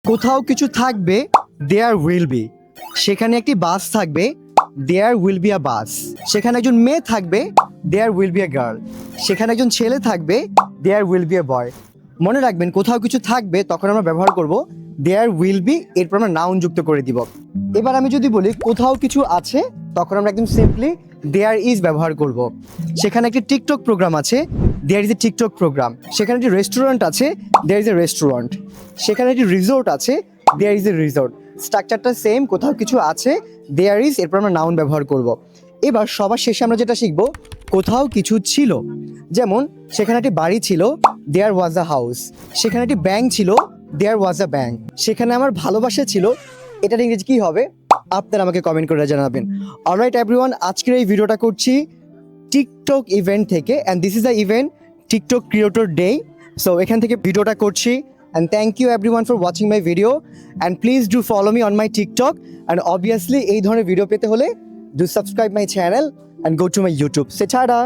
কোথাও কিছু থাকবে, দেয়ার উইল বি। সেখানে একটি বাস থাকবে, দেয়ার উইল বি আ বাস। সেখানে একজন মেয়ে থাকবে, there will be a girl. সেখানে একজন ছেলে থাকবে, দেয়ার উইল বি আ বয়। মনে রাখবেন, কোথাও কিছু থাকবে তখন আমরা ব্যবহার করব দেয়ার উইল বি, এরপর আমরা নাউন যুক্ত করে দিব। এবার আমি যদি বলি কোথাও কিছু আছে, তখন আমরা একদম সিম্পলি দেয়ার ইজ ব্যবহার করব। সেখানে একটি টিকটক প্রোগ্রাম আছে, there is a TikTok program. সেখানে একটি রেস্টুরেন্ট আছে, দেয়ার ইজ এ রেস্টুরেন্ট। সেখানে একটি রিসোর্ট আছে, দেয়ার ইজ এ রিসোর্ট। স্ট্রাকচারটা সেম, কোথাও কিছু আছে, দেয়ার ইজ, এরপর আমরা নাউন ব্যবহার করব। এবার সবার শেষে আমরা যেটা শিখবো, কোথাও কিছু ছিল। যেমন সেখানে একটি বাড়ি ছিল, দেয়ার ওয়াজ আ হাউস। সেখানে একটি ব্যাংক ছিল, দেয়ার ওয়াজ আ ব্যাংক। সেখানে আমার ভালোবাসা ছিল, এটার ইংরেজি কী হবে আপনারা আমাকে কমেন্ট করে জানাবেন। অলরাইট এভরিওয়ান, আজকের এই ভিডিওটা করছি টিকটক ইভেন্ট থেকে, and this is the event TikTok creator day. So এখান থেকে ভিডিওটা করছি, and thank you everyone for watching my video, and please do follow me on my TikTok, and obviously এই ধরনের ভিডিও পেতে হলে do subscribe my channel and go to my YouTube. সে tata.